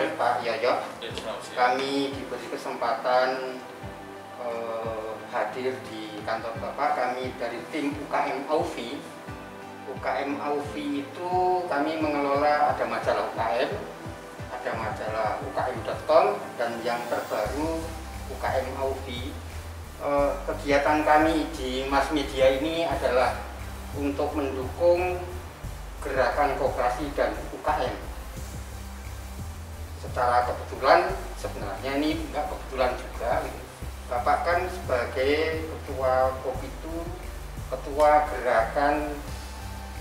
siang Pak Yoyo. Kami diberi kesempatan hadir di kantor Bapak. Kami dari tim UKM Aufi. UKM Aufi itu kami mengelola, ada majalah UKM, ada majalah ukm.com, dan yang terbaru UKM Aufi. Kegiatan kami di mass media ini adalah untuk mendukung gerakan koperasi dan UKM. Secara kebetulan, sebenarnya ini enggak kebetulan juga, Bapak kan sebagai ketua Kopitu, ketua gerakan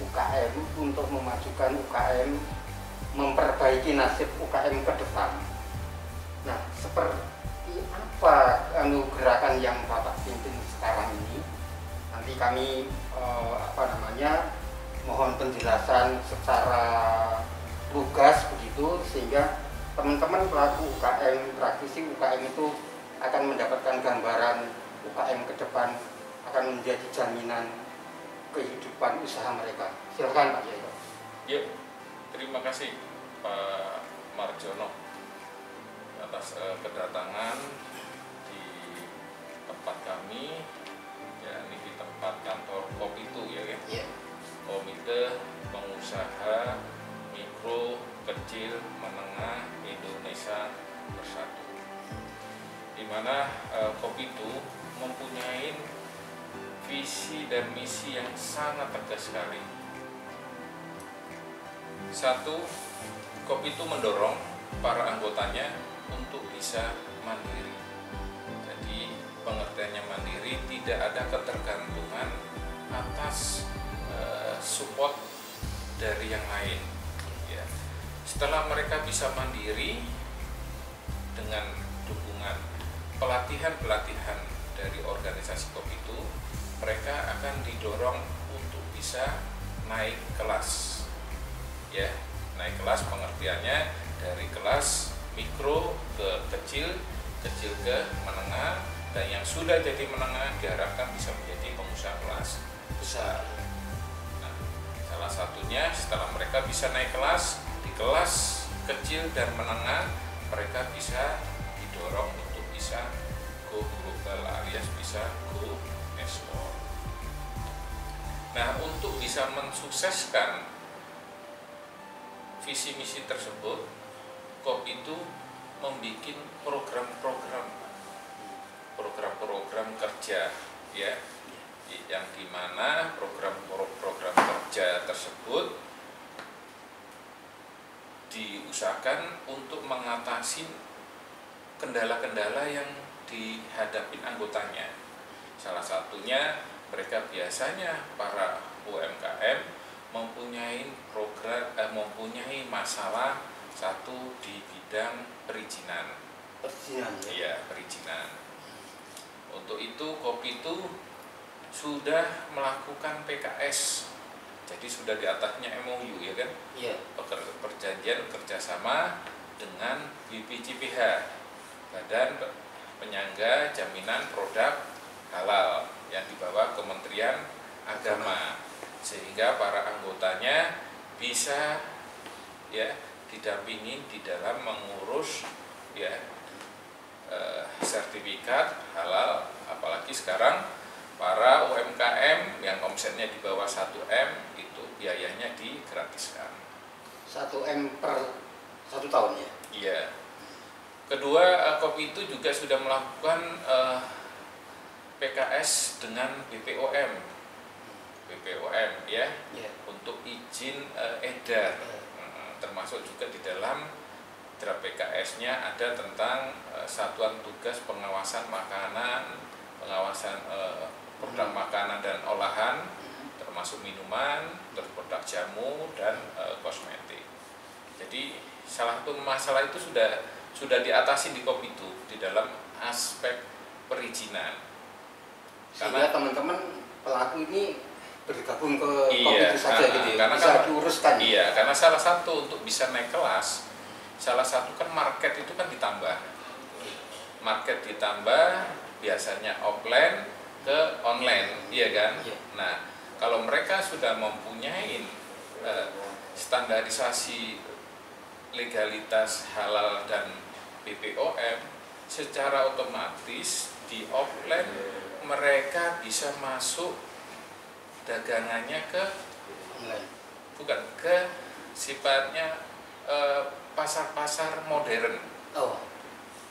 UKM untuk memajukan UKM, memperbaiki nasib UKM ke depan. Nah, seperti apa gerakan yang Bapak pimpin sekarang ini? Nanti kami mohon penjelasan secara lugas begitu, sehingga teman-teman pelaku UKM, praktisi UKM itu akan mendapatkan gambaran UKM ke depan akan menjadi jaminan kehidupan usaha mereka. Silakan Pak Yoyo. Ya, terima kasih Pak Marjono atas kedatangan di tempat kami, yakni di tempat kantor Kopitu ya kan? Yeah. Komite Pengusaha Mikro, Kecil, Menengah Indonesia Bersatu, di mana Kopitu mempunyai visi dan misi yang sangat tegas sekali. Satu, Kopitu mendorong para anggotanya untuk bisa mandiri. Jadi pengertiannya mandiri, tidak ada ketergantungan atas support dari yang lain. Ya. Setelah mereka bisa mandiri dengan dukungan pelatihan-pelatihan dari organisasi Kopitu, mereka akan didorong untuk bisa naik kelas. Ya, naik kelas pengertiannya dari kelas mikro ke kecil, kecil ke menengah, dan yang sudah jadi menengah diharapkan bisa menjadi pengusaha kelas besar. Nah, salah satunya setelah mereka bisa naik kelas, di kelas kecil dan menengah mereka bisa didorong untuk bisa go global alias bisa go ekspor. Nah, untuk bisa mensukseskan visi misi tersebut, Kopitu membuat program kerja, ya, yang dimana program kerja tersebut diusahakan untuk mengatasi kendala-kendala yang dihadapi anggotanya. Salah satunya mereka biasanya para UMKM mempunyai masalah satu di bidang perizinan. Iya, perizinan. Untuk itu Kopitu sudah melakukan PKS. Jadi sudah di atasnya MOU ya kan? Iya. Perjanjian kerjasama dengan BPJPH, Badan Penyangga Jaminan Produk Halal, yang di bawah Kementerian Agama, sehingga para anggotanya bisa ya didampingi di dalam mengurus ya sertifikat halal. Apalagi sekarang para UMKM yang omsetnya di bawah 1M itu biayanya digratiskan. 1M per 1 tahun ya? Iya. Kedua, Kopitu juga sudah melakukan PKS dengan BPOM ya, untuk izin edar, termasuk juga di dalam draft PKS-nya ada tentang satuan tugas pengawasan makanan, pengawasan produk makanan dan olahan, termasuk minuman, produk jamu dan kosmetik. Jadi salah satu masalah itu sudah diatasi di Kopitu di dalam aspek perizinan. Sehingga teman-teman pelaku ini bergabung ke Kopitu saja gitu ya, karena bisa diuruskan. Iya, karena salah satu untuk bisa naik kelas, salah satu kan market itu kan ditambah. Market ditambah biasanya offline ke online, iya kan? Iya. Nah, kalau mereka sudah mempunyai standarisasi legalitas halal dan BPOM, secara otomatis di offline mereka bisa masuk dagangannya ke bukan ke sifatnya pasar-pasar modern.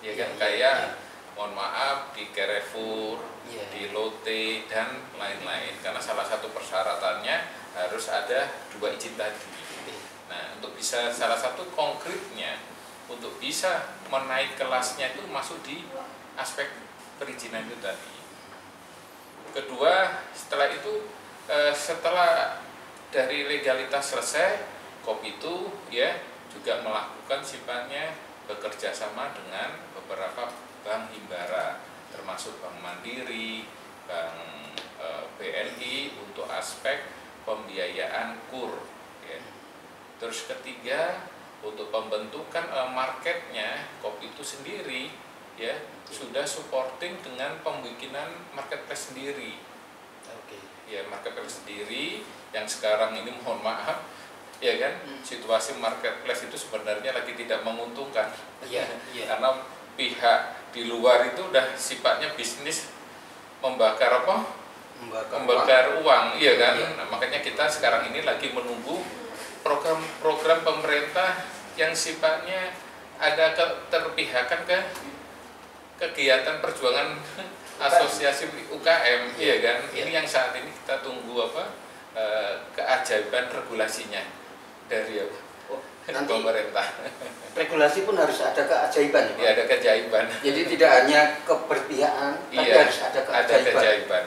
Ya kan, kayak mohon maaf di Carrefour, di Lotte dan lain-lain, karena salah satu persyaratannya harus ada 2 izin tadi. Nah, untuk bisa salah satu konkretnya untuk bisa menaik kelasnya itu masuk di aspek perizinan itu tadi. Kedua, setelah itu setelah dari legalitas selesai, Kopi itu ya juga melakukan sifatnya bekerja sama dengan beberapa bank himbara, termasuk Bank Mandiri, Bank BNI untuk aspek pembiayaan KUR. Ya. Terus ketiga, untuk pembentukan marketnya, Kopi itu sendiri ya sudah supporting dengan pembikinan marketplace sendiri. Ya, marketplace sendiri yang sekarang ini mohon maaf ya kan, situasi marketplace itu sebenarnya lagi tidak menguntungkan. Karena pihak di luar itu udah sifatnya bisnis membakar apa? Membakar uang, iya kan? Nah, makanya kita sekarang ini lagi menunggu program-program pemerintah yang sifatnya ada keterpihakan ke kegiatan perjuangan asosiasi UKM, iya kan? Ini yang saat ini kita tunggu apa? Keajaiban regulasinya dari pemerintah. Regulasi pun harus ada keajaiban. Ya, ada keajaiban. Jadi tidak hanya keberpihakan, tapi harus ada keajaiban.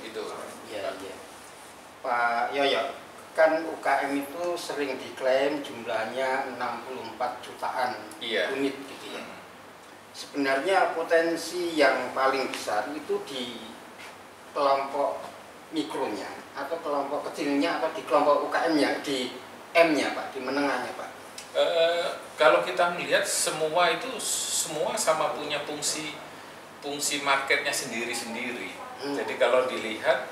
Itu. Ya. Pak Yoyo, kan UKM itu sering diklaim jumlahnya 64 jutaan unit gitu ya. Sebenarnya potensi yang paling besar itu di kelompok mikronya atau kelompok kecilnya atau di kelompok UKM-nya, di M-nya Pak, di menengahnya Pak. Kalau kita melihat semua itu sama punya fungsi marketnya sendiri-sendiri. Jadi kalau dilihat,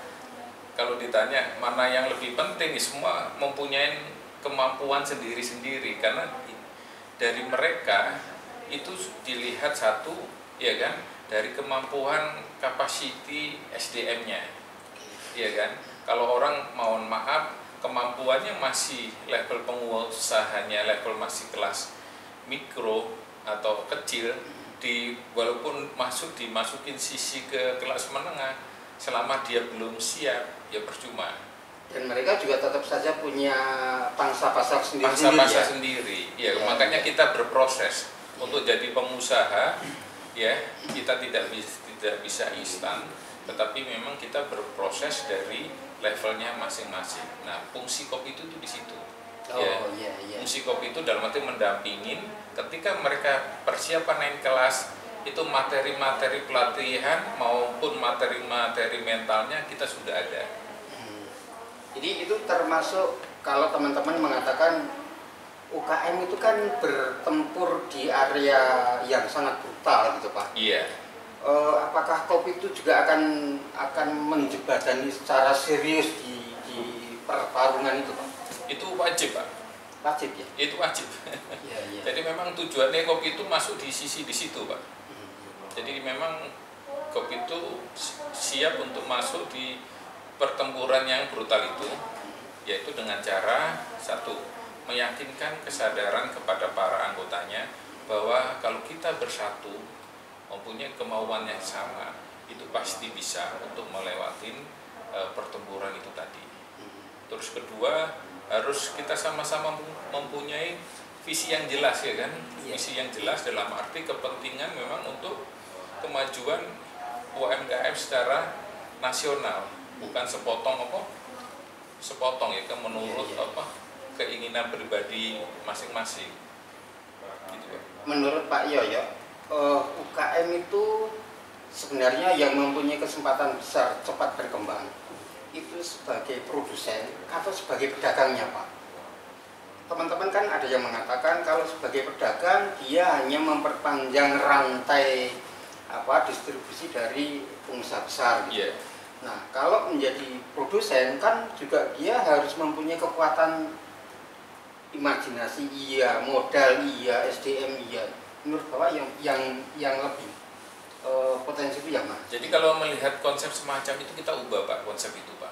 kalau ditanya mana yang lebih penting, semua mempunyai kemampuan sendiri-sendiri, karena dari mereka itu dilihat satu ya kan, dari kemampuan kapasiti SDM-nya, ya kan. Kalau orang mohon maaf kemampuannya masih level pengusahanya level masih kelas mikro atau kecil, walaupun dimasukin sisi ke kelas menengah, selama dia belum siap ya percuma. Dan mereka juga tetap saja punya pangsa pasar sendiri. Ya, makanya kita berproses untuk jadi pengusaha ya, kita tidak bisa instan, tetapi memang kita berproses dari levelnya masing-masing. Nah, fungsi Kopi itu di situ. Fungsi Kopi itu dalam arti mendampingin ketika mereka persiapan naik kelas, itu materi-materi pelatihan maupun materi-materi mentalnya kita sudah ada. Jadi itu termasuk kalau teman-teman mengatakan UKM itu kan bertempur di area yang sangat brutal gitu Pak. Iya. Apakah Kopi itu juga akan menjembatani secara serius di pertarungan itu Pak? Itu wajib Pak. Wajib ya? Itu wajib. Jadi memang tujuannya Kopi itu masuk di sisi di situ Pak. Jadi memang Kopi itu siap untuk masuk di pertempuran yang brutal itu, yaitu dengan cara satu, meyakinkan kesadaran kepada para anggotanya bahwa kalau kita bersatu mempunyai kemauan yang sama, itu pasti bisa untuk melewati pertempuran itu tadi. Terus kedua, harus kita sama-sama mempunyai visi yang jelas ya kan, visi yang jelas dalam arti kepentingan memang untuk kemajuan UMKM secara nasional, bukan sepotong ya kan, menurut keinginan pribadi masing-masing. Gitu, Pak. Menurut Pak Yoyo, UKM itu sebenarnya yang mempunyai kesempatan besar cepat berkembang itu sebagai produsen atau sebagai pedagangnya Pak. Teman-teman kan ada yang mengatakan kalau sebagai pedagang dia hanya memperpanjang rantai distribusi dari pengusaha besar gitu. Nah, kalau menjadi produsen kan juga dia harus mempunyai kekuatan imajinasi iya, modal iya, SDM iya. Menurut Bapak yang lebih potensi itu yang mana? Jadi kalau melihat konsep semacam itu kita ubah Pak, konsep itu Pak.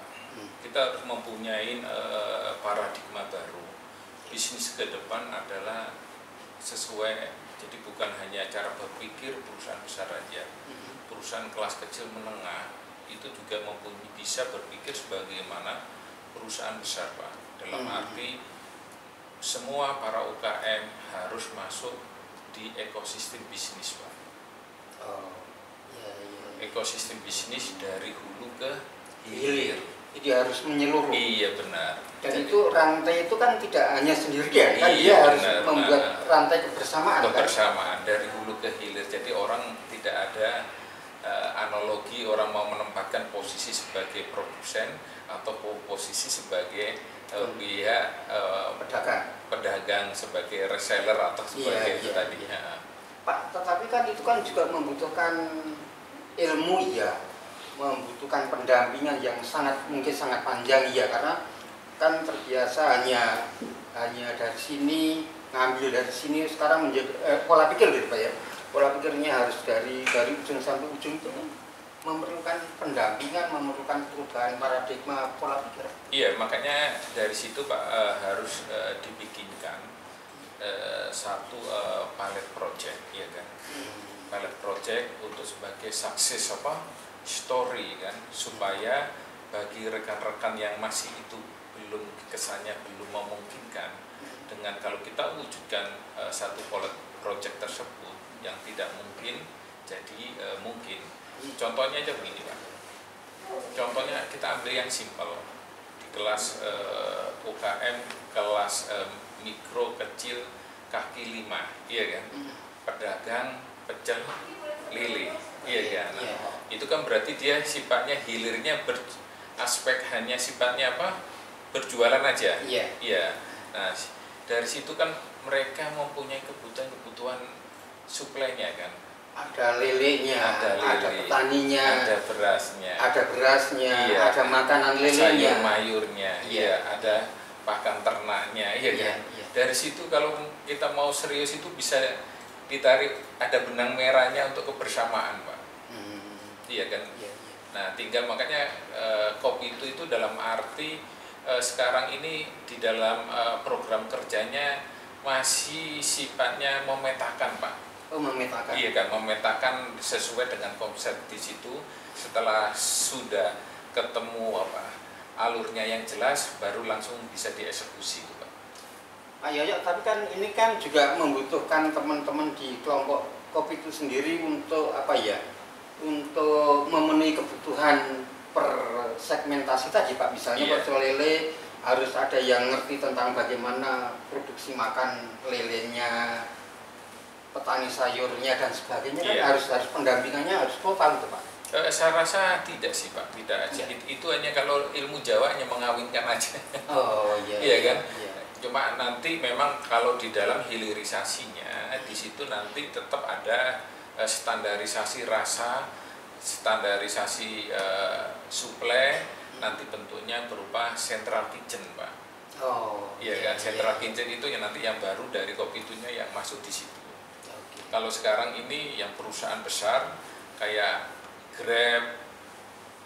Kita harus mempunyai paradigma baru. Bisnis ke depan adalah sesuai, jadi bukan hanya cara berpikir perusahaan besar aja. Perusahaan kelas kecil menengah itu juga bisa berpikir sebagaimana perusahaan besar Pak. Dalam arti semua para UKM harus masuk di ekosistem bisnis Pak. Ekosistem bisnis dari hulu ke hilir. Jadi harus menyeluruh. Iya benar. Dan jadi, itu rantai itu kan tidak hanya sendirian, kan iya, dia harus benar, membuat rantai kebersamaan. Kebersamaan kan? Dari hulu ke hilir. Jadi orang tidak ada analogi orang mau menempatkan posisi sebagai produsen atau posisi sebagai pihak pedagang sebagai reseller atau sebagai itu tadi. Pak, tetapi kan itu kan juga membutuhkan ilmu ya, membutuhkan pendampingan yang mungkin sangat panjang ya, karena kan terbiasa hanya dari sini ngambil dari sini, sekarang menjadi pola pikir gitu Pak ya, pola pikirnya harus dari ujung sampai ujung, itu memerlukan pendampingan, memerlukan perubahan paradigma pola pikir. Iya, makanya dari situ Pak harus dibikinkan satu pilot project, ya kan? Pilot project untuk sebagai sukses story kan, supaya bagi rekan-rekan yang masih itu belum kesannya belum memungkinkan, dengan kalau kita wujudkan satu pilot project tersebut yang tidak mungkin jadi mungkin. Contohnya aja begini Pak. Contohnya kita ambil yang simpel di kelas UKM, kelas mikro kecil kaki 5, iya kan? Pedagang pecel lele, iya kan? Itu kan berarti dia sifatnya hilirnya aspek hanya sifatnya apa? Berjualan aja. Iya. Nah, dari situ kan mereka mempunyai kebutuhan suplainya kan. Ada lelenya, ada petaninya, ada berasnya, iya, ada makanan lelenya, sayur mayurnya, iya, ada pakan ternaknya, iya kan. Dari situ kalau kita mau serius itu bisa ditarik, ada benang merahnya untuk kebersamaan Pak. Iya kan. Nah tinggal makanya kopi itu dalam arti sekarang ini di dalam program kerjanya masih sifatnya memetakan Pak. Memetakan. Iya kan, memetakan sesuai dengan konsep di situ. Setelah sudah ketemu alurnya yang jelas, baru langsung bisa dieksekusi Pak. Tapi kan ini kan juga membutuhkan teman-teman di kelompok kopi itu sendiri untuk untuk memenuhi kebutuhan per segmentasi tadi Pak. Misalnya pecel lele harus ada yang ngerti tentang bagaimana produksi makan lelenya, petani sayurnya dan sebagainya, kan harus pendampingannya harus total itu Pak. Saya rasa tidak sih Pak, tidak aja. Itu hanya kalau ilmu Jawa hanya mengawinkan aja. Iya kan. Cuma nanti memang kalau di dalam hilirisasinya di situ nanti tetap ada standarisasi rasa, standarisasi suplai, nanti bentuknya berupa central kitchen Pak. Iya kan, central kitchen itu yang nanti yang baru dari kopi itunya yang masuk di situ. Kalau sekarang ini yang perusahaan besar kayak Grab,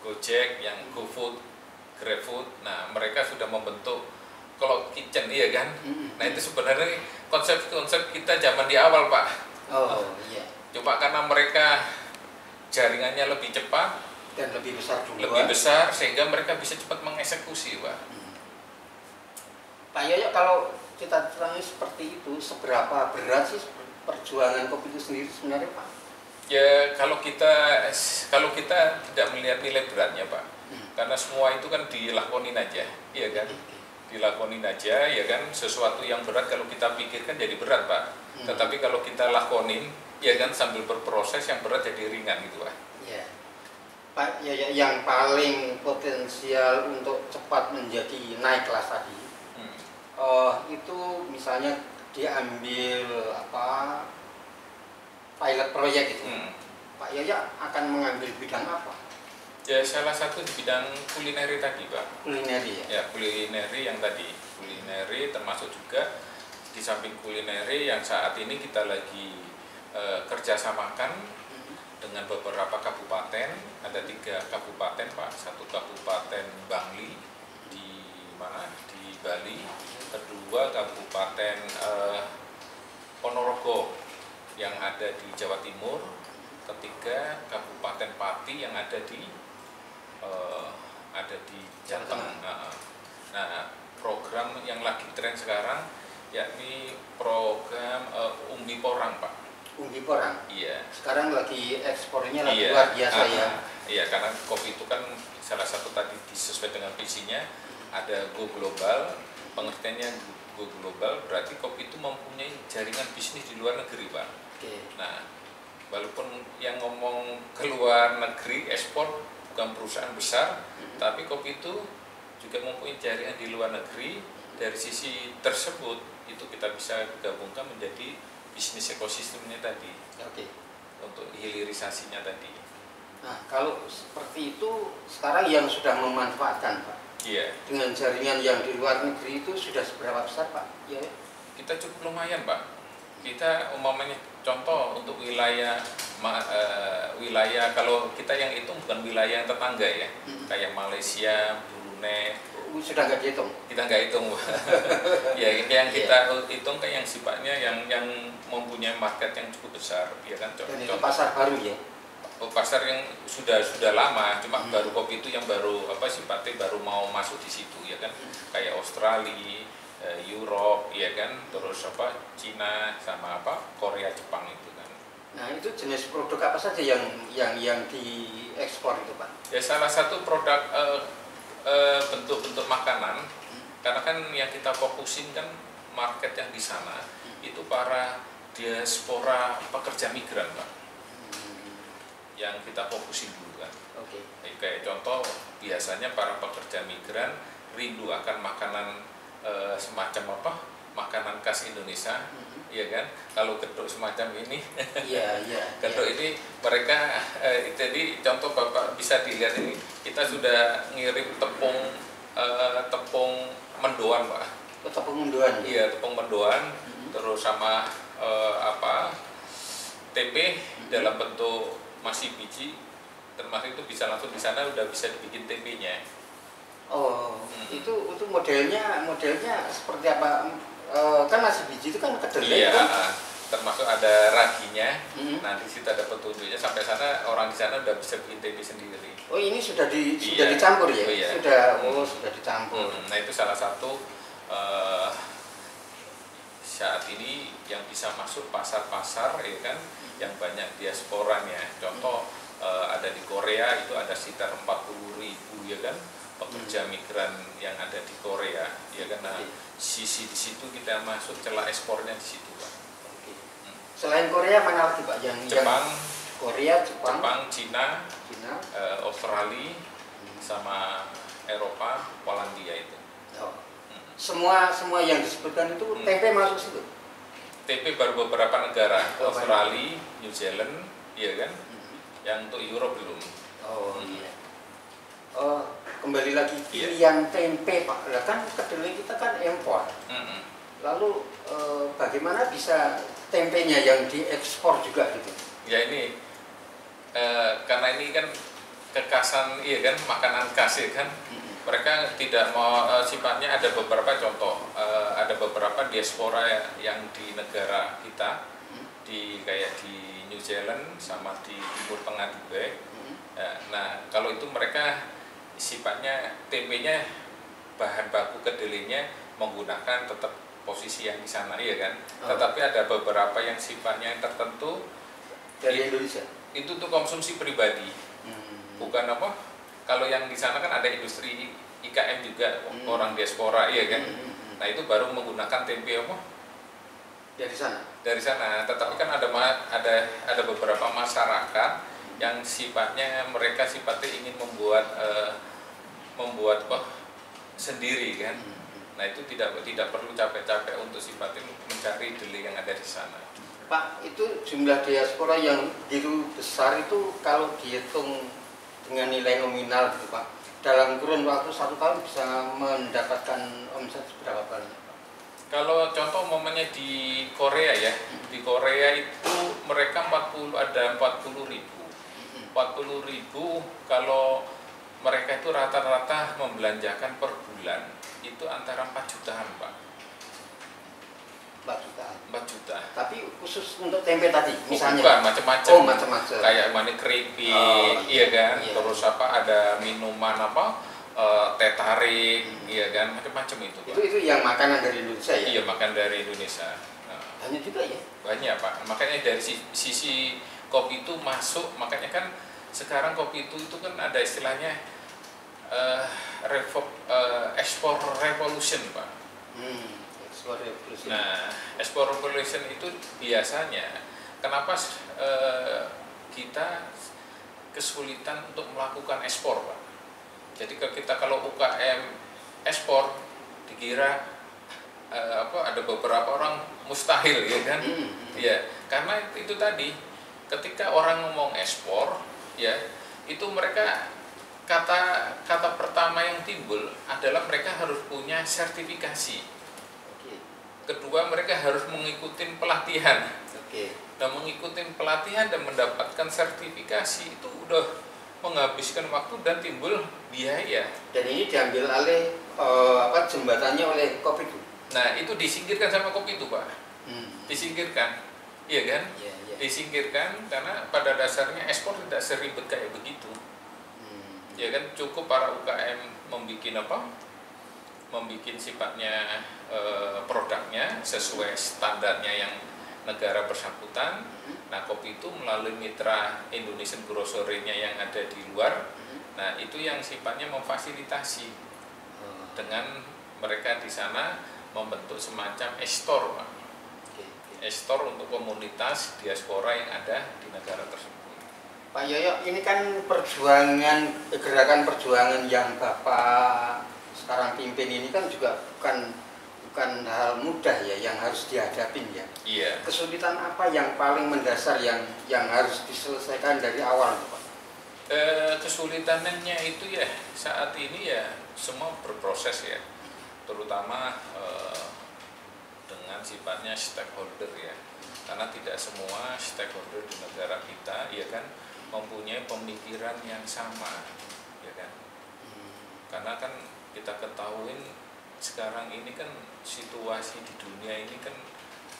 Gojek, yang GoFood, GrabFood, nah mereka sudah membentuk cloud kitchen, iya kan? Nah itu sebenarnya konsep kita zaman di awal Pak. Cuma karena mereka jaringannya lebih cepat dan lebih besar juga. Lebih besar sehingga mereka bisa cepat mengeksekusi Pak. Pak Yoyo, kalau kita terangi seperti itu, seberapa berat sih perjuangan kopi itu sendiri sebenarnya Pak? Ya kalau kita tidak melihat nilai beratnya Pak, karena semua itu kan dilakonin aja, iya kan? Dilakonin aja, ya kan? Sesuatu yang berat kalau kita pikirkan jadi berat Pak. Tetapi kalau kita lakonin, ya kan sambil berproses, yang berat jadi ringan gitu Pak. Iya. Pak, yang paling potensial untuk cepat menjadi naik kelas tadi, itu misalnya diambil pilot proyek itu, Pak Yaya akan mengambil bidang apa? Ya salah satu di bidang kulineri tadi Pak. Kulineri ya? Ya kulineri yang tadi, kulineri termasuk juga di samping kulineri yang saat ini kita lagi kerjasamakan dengan beberapa kabupaten, ada 3 kabupaten Pak, 1 kabupaten Bangli di mana di Bali, kedua kabupaten Ponorogo yang ada di Jawa Timur, ketiga Kabupaten Pati yang ada di Jateng. Nah, program yang lagi tren sekarang yakni program umbi porang Pak. Umbi porang. Iya. Sekarang lagi ekspornya lagi Iya. luar biasa ya. Iya, karena kopi itu kan salah satu tadi sesuai dengan visinya ada go global. Pengertiannya go global berarti kopi itu mempunyai jaringan bisnis di luar negeri Pak. Oke. Nah, walaupun yang ngomong keluar negeri ekspor bukan perusahaan besar, tapi kopi itu juga mempunyai jaringan di luar negeri. Dari sisi tersebut itu kita bisa gabungkan menjadi bisnis ekosistemnya tadi. Oke. Untuk hilirisasinya tadi. Nah, kalau seperti itu sekarang yang sudah memanfaatkan Pak, Iya. dengan jaringan yang di luar negeri itu sudah seberapa besar Pak? Ya. Kita cukup lumayan Pak. Kita umpamanya contoh untuk wilayah kalau kita yang itu bukan wilayah yang tetangga ya, kayak Malaysia, Brunei, Sudah nggak dihitung? kita nggak hitung. Ya yang kita hitung kayak yang sifatnya yang mempunyai market yang cukup besar, ya kan. Dan itu pasar baru ya? Pasar yang sudah lama, cuma baru kopi itu yang baru sifatnya baru mau masuk di situ, ya kan. Kayak Australia, Europe, ya kan, terus Cina sama Korea, Jepang itu kan. Nah, itu jenis produk apa saja yang diekspor itu Pak? Ya salah satu produk bentuk-bentuk makanan, karena kan yang kita fokusin kan market yang di sana itu para diaspora pekerja migran Pak, yang kita fokusin dulu kan. Oke. Kayak contoh biasanya para pekerja migran rindu akan makanan semacam makanan khas Indonesia, iya kan. Kalau geduk semacam ini, Iya. geduk ini mereka jadi contoh Bapak bisa dilihat ini, kita sudah ngirim tepung mendoan Pak. Tepung mendoan. Iya, tepung mendoan, terus sama tempe dalam bentuk masih biji, termasuk itu bisa langsung di sana udah bisa dibikin tempenya. Oh, itu modelnya seperti apa? Kan masih biji itu kan kedelai Iya, kan? termasuk ada raginya. Nah, di situ ada petunjuknya, sampai sana orang di sana udah bisa bikin tempe sendiri. Oh, ini sudah Iya. dicampur ya? Oh, iya. Sudah dicampur. Nah, itu salah satu saat ini yang bisa masuk pasar-pasar, ya kan, yang banyak diasporanya. Contoh ada di Korea itu ada sekitar 40.000, ya kan, pekerja migran yang ada di Korea, ya kan. Nah, sisi di situ kita masuk celah ekspornya di situ Pak. Oke. Selain Korea mana lagi Pak? Jepang, Cina, Australia, sama Eropa, Polandia itu. Oh. Semua yang disebutkan itu tempe masuk situ. TP baru beberapa negara, Australia, New Zealand, iya kan? Yang untuk Europe belum. Oh iya. Kembali lagi pilihan tempe Pak. Lah kan kedelai kita kan impor. Lalu bagaimana bisa tempenya yang diekspor juga gitu? Ya ini karena ini kan kekhasan, iya kan, makanan khas, ya kan. Mereka tidak mau sifatnya ada beberapa contoh, ada beberapa diaspora yang di negara kita, kayak di New Zealand sama di Timur Tengah juga. Nah, kalau itu mereka sifatnya tempenya bahan baku kedelainya menggunakan tetap posisi yang di sana, ya kan. Tetapi ada beberapa yang sifatnya tertentu dari Indonesia. Itu untuk konsumsi pribadi, bukan kalau yang di sana kan ada industri IKM juga, orang diaspora, iya kan. Nah, itu baru menggunakan tempe dari sana. Dari sana. Tetapi kan ada beberapa masyarakat yang sifatnya mereka ingin membuat sendiri kan. Nah, itu tidak perlu capek-capek untuk sifatnya mencari kedelai yang ada di sana. Pak, itu jumlah diaspora yang begitu besar itu kalau dihitung dengan nilai nominal gitu Pak, dalam kurun waktu 1 tahun bisa mendapatkan omset berapa banyak Pak? Kalau contoh momennya di Korea ya, di Korea itu mereka 40.000. 40.000 kalau mereka itu rata-rata membelanjakan per bulan itu antara 4 jutaan Pak. 4 juta. 4 juta. Tapi khusus untuk tempe tadi, misalnya. Bukan, macam-macam. Oh, macam-macam. Kayak keripik, iya kan. Iya. Terus apa ada minuman apa, teh tarik, iya kan, macam-macam itu. Pak. Itu yang makanan dari Indonesia ya? Iya, makan dari Indonesia. Nah, banyak juga ya? banyak Pak. Makanya dari sisi kopi itu masuk, makanya kan sekarang kopi itu kan ada istilahnya export revolution Pak. Export revolution. Nah, export revolution itu biasanya kenapa kita kesulitan untuk melakukan ekspor Pak. Jadi kalau UKM ekspor dikira ada beberapa orang mustahil ya kan? Ya, karena itu tadi ketika orang ngomong ekspor ya, itu mereka kata pertama yang timbul adalah mereka harus punya sertifikasi. Kedua, mereka harus mengikuti pelatihan. Dan mengikuti pelatihan dan mendapatkan sertifikasi itu udah menghabiskan waktu dan timbul biaya. Dan ini diambil alih jembatannya oleh Kopitu. Nah, itu disingkirkan sama Kopitu Pak. Disingkirkan, iya kan? Iya. Disingkirkan karena pada dasarnya ekspor tidak seribet kayak begitu. Ya kan, cukup para UKM membikin sifatnya produknya sesuai standarnya yang negara bersangkutan. Nah, kopi itu melalui mitra Indonesian Grocery-nya yang ada di luar. Nah, itu yang sifatnya memfasilitasi dengan mereka di sana membentuk semacam e-store, Pak. E-store untuk komunitas diaspora yang ada di negara tersebut. Pak Yoyo, ini kan gerakan perjuangan yang Bapak sekarang pimpin ini kan juga bukan hal mudah ya yang harus dihadapin ya. Iya. Kesulitan apa yang paling mendasar yang harus diselesaikan dari awal, Pak? Kesulitannya itu ya saat ini ya semua berproses ya, terutama dengan sifatnya stakeholder ya, karena tidak semua stakeholder di negara kita ya kan mempunyai pemikiran yang sama ya kan, karena kan kita ketahuin sekarang ini kan situasi di dunia ini kan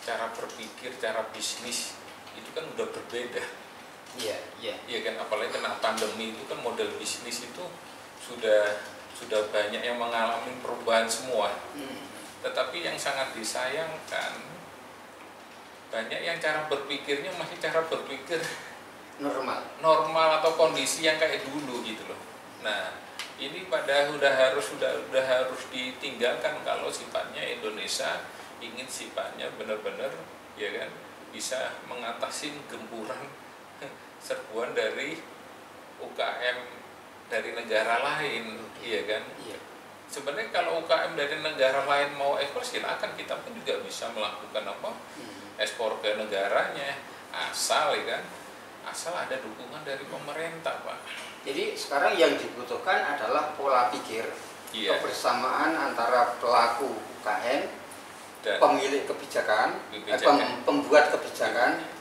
cara berpikir, cara bisnis itu kan udah berbeda. Iya kan, apalagi kena pandemi itu kan model bisnis itu sudah banyak yang mengalami perubahan semua. Tetapi yang sangat disayangkan banyak yang cara berpikirnya masih cara berpikir normal atau kondisi yang kayak dulu gitu loh. Nah, ini udah harus ditinggalkan kalau sifatnya Indonesia ingin sifatnya benar-benar ya kan bisa mengatasi gempuran serbuan dari UKM dari negara lain, iya kan? Iya. Sebenarnya kalau UKM dari negara lain mau ekspor silakan, kita pun juga bisa melakukan ekspor ke negaranya, asal ya kan, asal ada dukungan dari pemerintah, Pak. Jadi sekarang yang dibutuhkan adalah pola pikir, kebersamaan antara pelaku UKM, dan pemilik kebijakan. Pembuat kebijakan.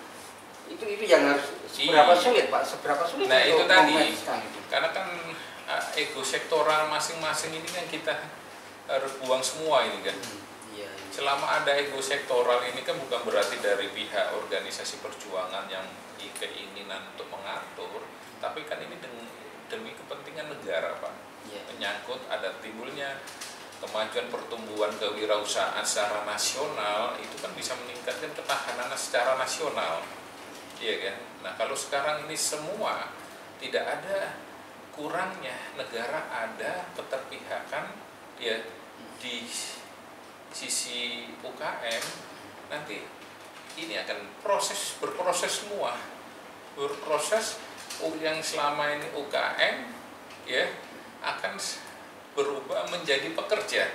Itu yang harus seberapa sulit Pak? Seberapa sulit? Nah itu tadi, karena kan ego sektoral masing-masing ini kan kita harus buang semua ini kan. Selama ada ego sektoral ini kan bukan berarti dari pihak organisasi perjuangan yang keinginan untuk mengatur, tapi kan ini demi kepentingan negara Pak. Menyangkut ada timbulnya kemajuan pertumbuhan kewirausahaan secara nasional, itu kan bisa meningkatkan ketahanan secara nasional. Iya kan? Nah kalau sekarang ini semua tidak ada kurangnya negara ada keterpihakan ya di sisi UKM, nanti ini akan berproses semua, berproses yang selama ini UKM ya akan berubah menjadi pekerja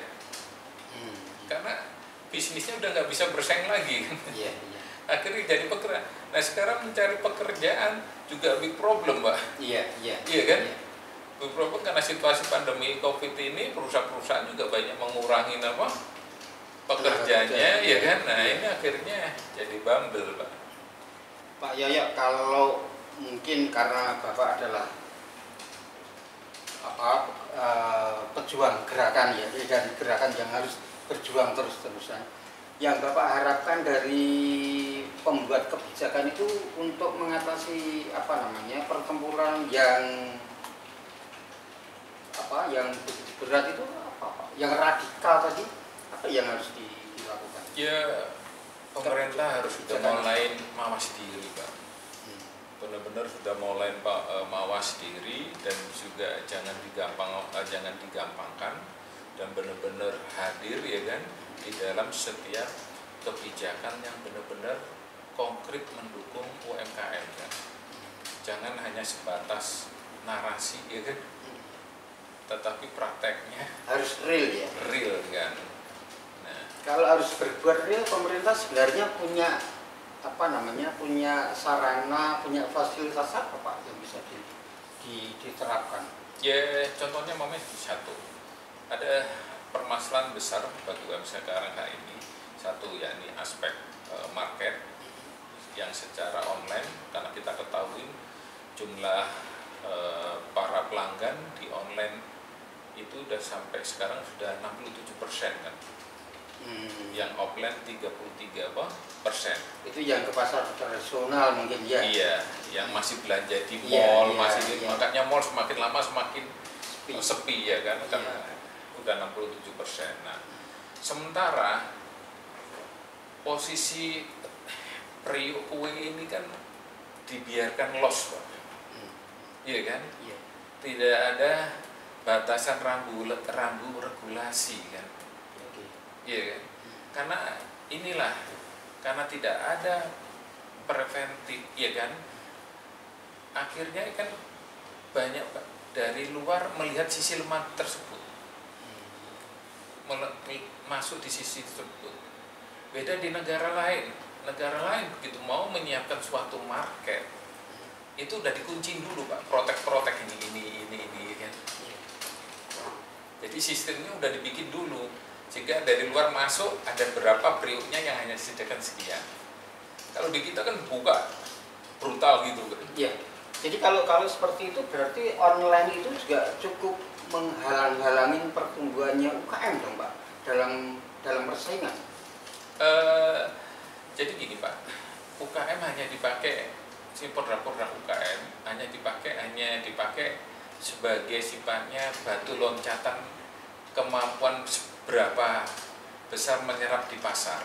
karena bisnisnya udah nggak bisa bersaing lagi. Akhirnya jadi pekerja. Nah sekarang mencari pekerjaan juga big problem, Pak. Iya kan? Big problem karena situasi pandemi COVID ini perusahaan-perusahaan juga banyak mengurangi pekerjanya, ya kan. Nah ini akhirnya jadi bumble, Pak. Pak Yoyo, kalau mungkin karena Bapak adalah pejuang gerakan ya, dan gerakan yang harus berjuang terus-terusan. Yang Bapak harapkan dari pembuat kebijakan itu untuk mengatasi pertempuran yang begitu berat itu apa Pak? Yang radikal tadi apa yang harus dilakukan? Ya pemerintah harus sudah mulai mawas diri, Pak. Benar-benar sudah mulai mawas diri, dan juga jangan digampangkan, dan benar-benar hadir, ya kan, di dalam setiap kebijakan yang benar-benar konkret mendukung UMKM, kan. Jangan hanya sebatas narasi, ya kan, tetapi prakteknya harus real, ya. Real, kan. Nah, kalau harus berbuat real, pemerintah sebenarnya punya punya sarana, punya fasilitas apa Pak yang bisa diterapkan? Ya contohnya satu, ada permasalahan besar bagi UMKM sekarang ini. Satu, yakni aspek market yang secara online, karena kita ketahui jumlah para pelanggan di online itu sudah sampai sekarang sudah 67% kan. Yang offline 33%. Itu yang ke pasar tradisional mungkin ya. Iya, yang masih belanja di mall, makanya mall semakin lama semakin sepi ya kan, karena udah 67%. Nah, sementara posisi periuk kue ini kan dibiarkan los, Pak. Iya kan? Iya. Tidak ada batasan rambu regulasi kan. Iya kan? Karena tidak ada preventif, ya kan? Akhirnya kan banyak dari luar melihat sisi lemah tersebut, masuk di sisi tersebut. Beda di negara lain begitu mau menyiapkan suatu market, itu udah dikunci dulu Pak, protek ini kan. Jadi sistemnya udah dibikin dulu. Jika dari luar masuk, ada berapa periuknya yang hanya disediakan sekian. Kalau di kita kan buka brutal gitu. Iya. Jadi kalau seperti itu berarti online itu juga cukup menghalang-halangin pertumbuhannya UKM dong Pak, dalam persaingan. Jadi gini Pak, UKM hanya dipakai, si produk-produk UKM hanya dipakai sebagai sifatnya batu loncatan kemampuan berapa besar menyerap di pasar.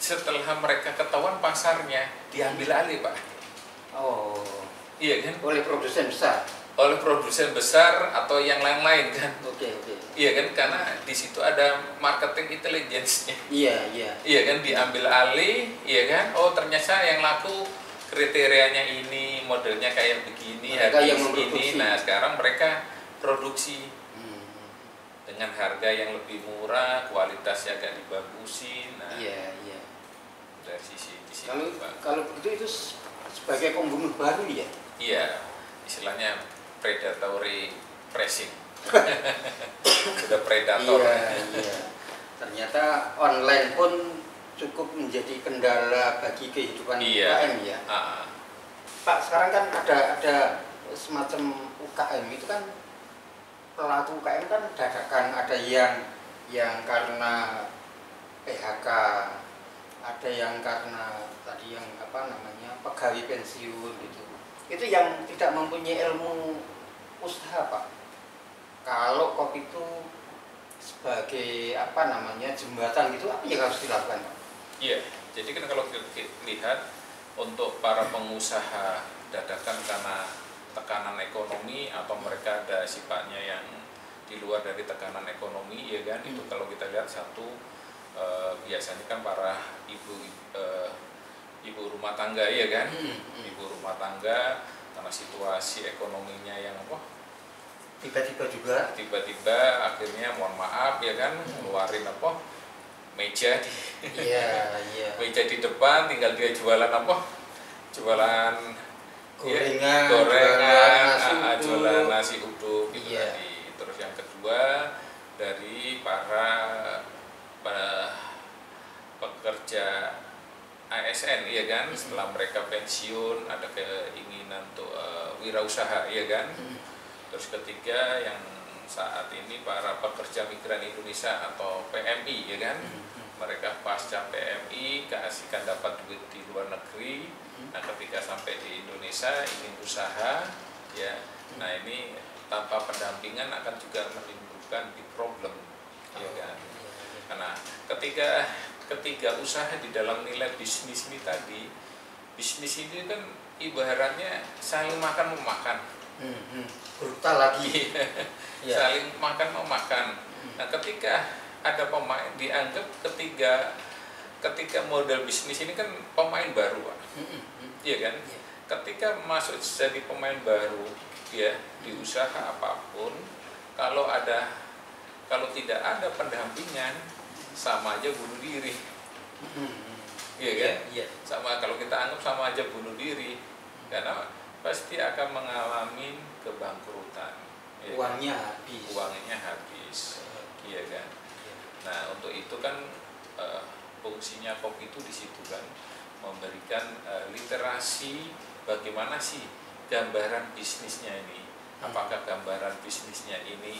Setelah mereka ketahuan pasarnya, diambil alih Pak. Oh, iya kan? Oleh produsen besar. Oleh produsen besar atau yang lain-lain kan? Oke. Iya kan? Karena di situ ada marketing intelligence-nya. Iya. Iya kan? Diambil alih, iya kan? Oh ternyata yang laku kriterianya ini, modelnya kayak begini, harga segini. Nah sekarang mereka produksi dengan harga yang lebih murah, kualitasnya agak dibagusin. Nah, iya. Dari sisi kalau begitu itu sebagai pembunuh baru ya? Iya, istilahnya predatory pricing. Sudah predator. Iya. Ternyata online pun cukup menjadi kendala bagi kehidupan UKM ya. Pak, sekarang kan ada semacam UKM itu kan, pelaku UKM kan dadakan, ada yang karena PHK, ada yang karena tadi yang pegawai pensiun gitu. Itu yang tidak mempunyai ilmu usaha Pak. Kalau kopi itu sebagai jembatan gitu, apa yang harus dilakukan Pak? Iya, jadi kan kalau kita lihat untuk para pengusaha dadakan karena tekanan ekonomi atau mereka ada sifatnya yang di luar dari tekanan ekonomi, ya kan? Itu kalau kita lihat satu biasanya kan para ibu rumah tangga, ya kan? Ibu rumah tangga karena situasi ekonominya yang tiba-tiba akhirnya mohon maaf ya kan, ngeluarin meja di meja di depan, tinggal dia jualan jualan gorengan, jualan nasi uduk gitu tadi. Terus yang kedua dari para pekerja ASN, ya kan, setelah mereka pensiun ada keinginan untuk wirausaha, ya kan. Terus ketiga yang saat ini para pekerja migran Indonesia atau PMI, ya kan, mereka pasca PMI keasikan dapat duit di luar negeri. Nah ketika sampai di Indonesia ingin usaha, ya, nah ini tanpa pendampingan akan juga menimbulkan big problem, ya kan. Karena ketiga usaha di dalam nilai bisnis ini tadi, bisnis ini kan ibaratnya saling makan memakan, brutal lagi, saling makan memakan. Nah ketika ada pemain dianggap ketiga model bisnis ini kan pemain baru, Pak, iya kan? Ketika masuk jadi pemain baru, ya, di usaha apapun, kalau tidak ada pendampingan, sama aja bunuh diri, iya kan? Sama, kalau kita anggap sama aja bunuh diri, karena pasti akan mengalami kebangkrutan, ya, uangnya habis, iya kan? Nah untuk itu kan fungsinya kopi itu di situ kan, memberikan literasi bagaimana sih gambaran bisnisnya ini, apakah gambaran bisnisnya ini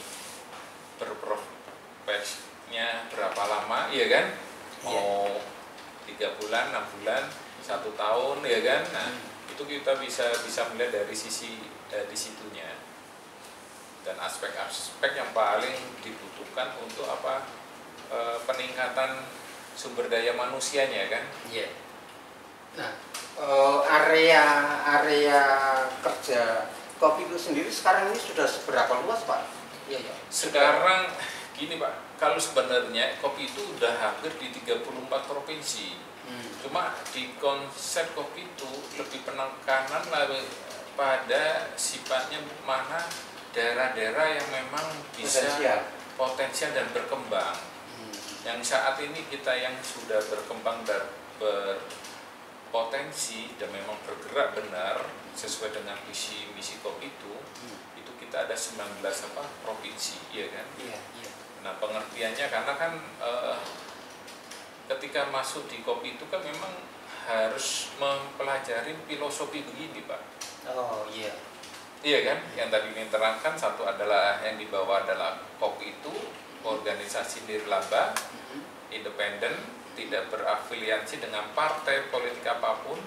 berprofesnya berapa lama, ya kan, mau 3 bulan, 6 bulan, 1 tahun, ya kan. Nah itu kita bisa melihat dari sisi di situnya, dan aspek-aspek yang paling dibutuhkan untuk apa, peningkatan sumber daya manusianya kan. Nah area kerja kopi itu sendiri sekarang ini sudah seberapa luas, Pak? Sekarang gini, Pak, kalau sebenarnya kopi itu udah hampir di 34 provinsi. Cuma di konsep kopi itu lebih penekanan pada sifatnya mana daerah-daerah yang memang bisa potensial dan berkembang. Yang saat ini kita yang sudah berkembang dan berpotensi dan memang bergerak benar sesuai dengan visi misi kopi itu kita ada 19 provinsi, ya kan? Nah pengertiannya karena kan ketika masuk di kopi itu kan memang harus mempelajari filosofi begini, Pak. Iya kan? Yang tadi ini terangkan, satu adalah yang dibawa adalah kopi itu organisasi nirlaba, independen, tidak berafiliasi dengan partai politik apapun.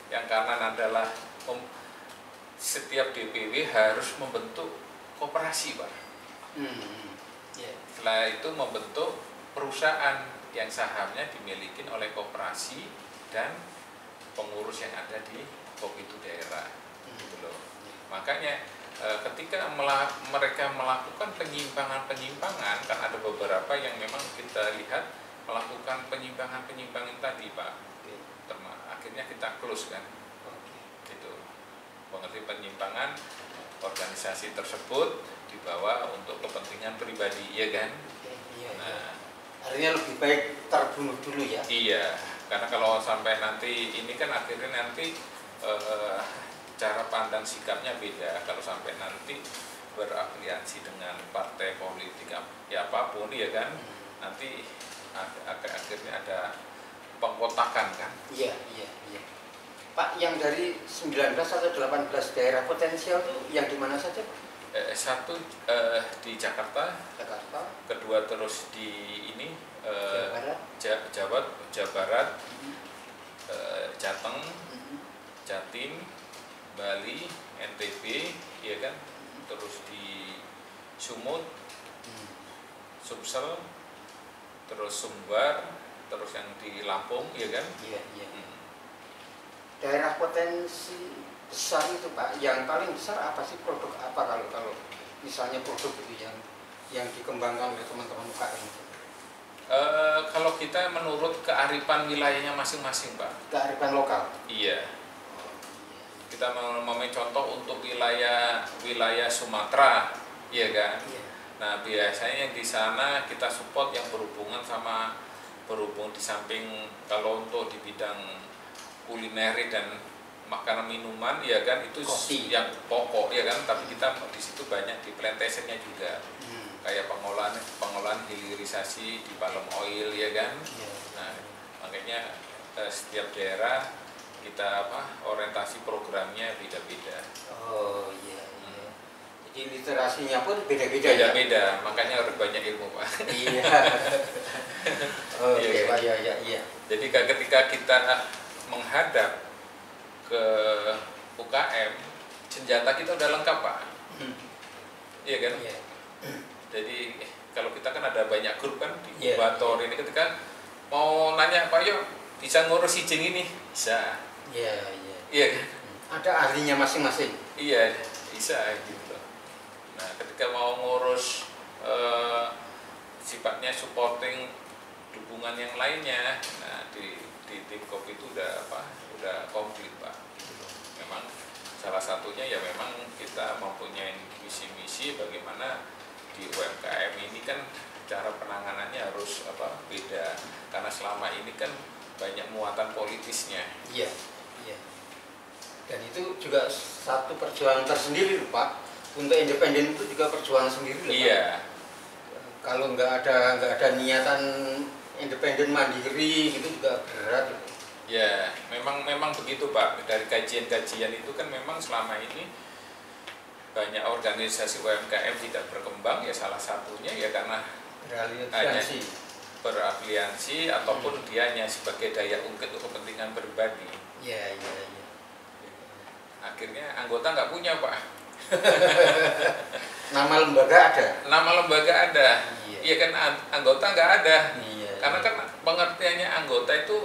Yang kanan adalah setiap DPW harus membentuk koperasi, Pak. Setelah itu membentuk perusahaan yang sahamnya dimiliki oleh koperasi dan pengurus yang ada di kopi itu daerah. Gitu loh. Makanya ketika mereka melakukan penyimpangan-penyimpangan, kan ada beberapa yang memang kita lihat melakukan penyimpangan-penyimpangan tadi, Pak. Akhirnya kita close kan. Itu mengerti penyimpangan organisasi tersebut dibawa untuk kepentingan pribadi, ya kan? Nah, artinya lebih baik terbunuh dulu, ya? Iya, karena kalau sampai nanti ini kan akhirnya nanti cara pandang sikapnya beda. Kalau sampai nanti berafiliasi dengan partai politik ya apapun, ya kan, nanti akhirnya ada pengkotakan kan. Iya. Pak, yang dari 19 atau 18 daerah potensial itu yang di mana saja, Pak? Satu di Jakarta, kedua terus di ini Jawa Barat, Jateng, Jatim, Bali, NTB, ya kan, terus di Sumut, Sumsel, terus Sumbar, terus yang di Lampung, ya kan. Daerah potensi besar itu, Pak, yang paling besar apa sih, produk apa kalau misalnya produk itu yang dikembangkan oleh teman-teman UKM itu? Kalau kita menurut kearifan wilayahnya masing-masing, Pak. Kearifan lokal? Iya. Kita memiliki contoh untuk wilayah Sumatera, iya kan? Nah biasanya yang di sana kita support yang berhubung di samping kalau untuk di bidang kulineri dan makanan minuman, ya kan, itu kopi yang pokok, ya kan, tapi kita di situ banyak di plantationnya juga. kayak pengolahan hilirisasi di palm oil ya kan. Nah, makanya setiap daerah kita orientasi programnya beda-beda. Oh iya. Jadi literasinya pun beda-beda ya. Beda-beda, makanya harus banyak ilmu Pak. Iya. Oke Pak, iya. Jadi ketika kita menghadap ke UKM, senjata kita udah lengkap Pak. Iya kan? Iya. Jadi kalau kita kan ada banyak grup kan di inkubator ini, ketika mau nanya Pak Yo bisa ngurus izin ini, bisa. Iya kan? Ada ahlinya masing-masing. Iya, bisa gitu. Nah, ketika mau ngurus sifatnya supporting dukungan yang lainnya, nah di tim kopi itu udah komplit Pak. Memang salah satunya ya memang kita mempunyai visi misi bagaimana di UMKM ini kan cara penanganannya harus beda, karena selama ini kan banyak muatan politisnya. Iya. Dan itu juga satu perjuangan tersendiri Pak. Untuk independen itu juga perjuangan sendiri loh Pak. Iya. Kalau nggak ada niatan independen mandiri itu juga berat. Ya, memang begitu Pak. Dari kajian-kajian itu kan memang selama ini banyak organisasi UMKM tidak berkembang, ya salah satunya ya karena hanya berafiliasi ataupun dia hanya sebagai daya ungkit untuk kepentingan pribadi. Iya. Akhirnya anggota nggak punya Pak. Nama lembaga ada. Iya kan, anggota nggak ada. Karena kan pengertiannya anggota itu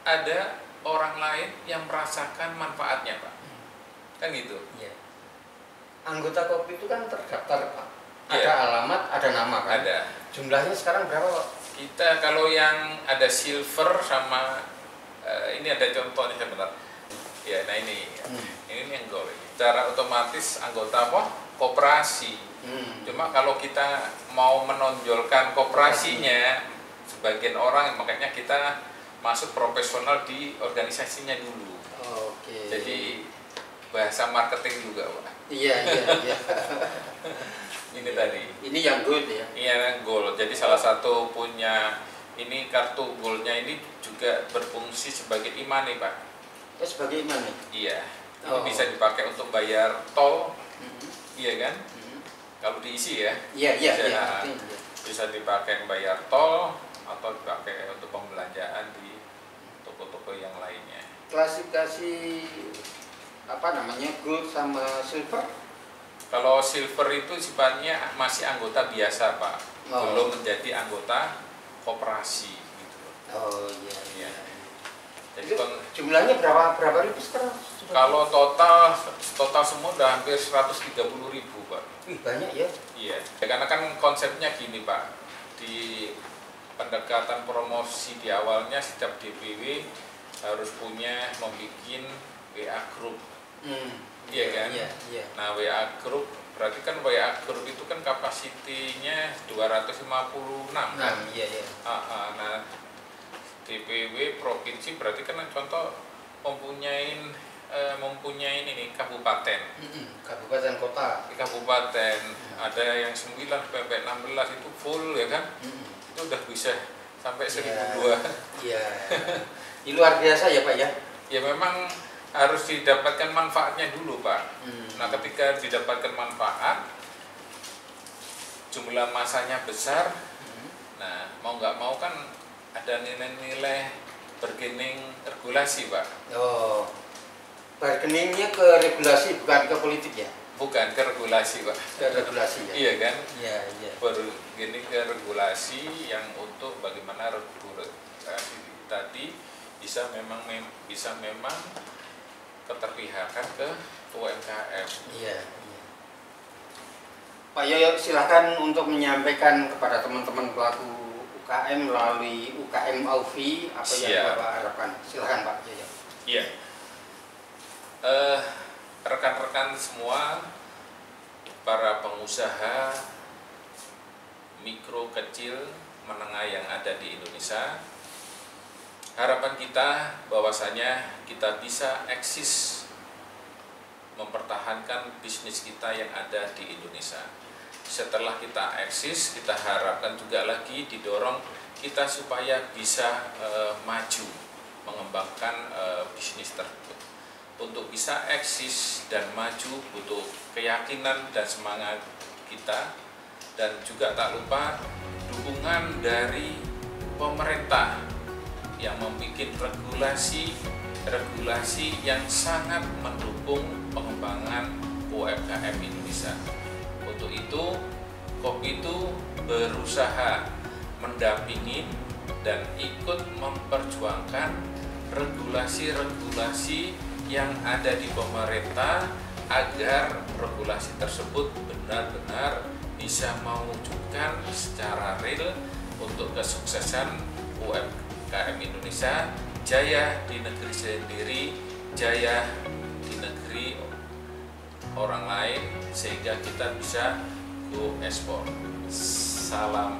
ada orang lain yang merasakan manfaatnya Pak. Kan gitu. Iya. Anggota kopi itu kan terdaftar Pak. Ada alamat, ada nama kan. Ada. Jumlahnya sekarang berapa Pak? Kita kalau yang ada silver sama ini ada contohnya sebentar. Ya, nah ini yang gold. Secara otomatis anggota koperasi. Cuma kalau kita mau menonjolkan koperasinya, sebagian orang makanya kita masuk profesional di organisasinya dulu. Oke. Jadi bahasa marketing juga Pak. Iya. Ini tadi. Ini yang gold ya? Iya, yang gold. Jadi salah satu punya ini kartu goldnya ini juga berfungsi sebagai e-money Pak. Sebagai e-money? Iya. Ini bisa dipakai untuk bayar tol. Iya kan? Kalau diisi ya. Iya. Bisa dipakai bayar tol atau dipakai untuk pembelanjaan di toko-toko yang lainnya. Klasifikasi gold sama silver? Kalau silver itu sifatnya masih anggota biasa Pak, belum menjadi anggota koperasi gitu. Oh iya. Jadi jumlahnya berapa ribu sekarang? Kalau total semua udah hampir 130.000 Pak. Wih, banyak ya? Iya. Karena kan konsepnya gini Pak, di pendekatan promosi di awalnya setiap DPW harus membuat WA group. Iya kan? Iya. Nah, WA group berarti kan WA group itu kan kapasitinya 256 kan? Iya. Nah, DPW provinsi berarti kan contoh mempunyai ini kabupaten. Kabupaten kota. Di kabupaten ada yang 9 sampai 16 itu full ya kan? Itu udah bisa sampai 1.200. Iya. Ini luar biasa ya Pak ya? Ya memang harus didapatkan manfaatnya dulu Pak. Nah, ketika didapatkan manfaat, jumlah masanya besar. Nah, mau nggak mau kan ada nilai-nilai bargaining regulasi Pak. Bargainingnya ke regulasi bukan ke politik ya? Bukan, ke regulasi Pak. Ke regulasi ya? Iya kan? Iya. Bargaining ke regulasi yang untuk bagaimana regulasi tadi bisa memang keterpihakan ke UMKM. Iya. Pak Yoyo, silahkan untuk menyampaikan kepada teman-teman pelaku UKM melalui UKM Aufi apa yang Bapak harapkan. Silahkan Pak Yoyo. Iya. Rekan-rekan semua, para pengusaha mikro, kecil, menengah yang ada di Indonesia, harapan kita bahwasanya kita bisa eksis mempertahankan bisnis kita yang ada di Indonesia. setelah kita eksis, kita harapkan juga lagi didorong kita supaya bisa maju mengembangkan bisnis tersebut. Untuk bisa eksis dan maju butuh keyakinan dan semangat kita, dan juga tak lupa dukungan dari pemerintah yang membuat regulasi yang sangat mendukung pengembangan UMKM Indonesia. Untuk itu, Kopi itu berusaha mendampingi dan ikut memperjuangkan regulasi-regulasi yang ada di pemerintah agar regulasi tersebut benar-benar bisa mewujudkan secara real untuk kesuksesan UMKM Indonesia, jaya di negeri sendiri, jaya di negeri orang lain, sehingga kita bisa go ekspor. Salam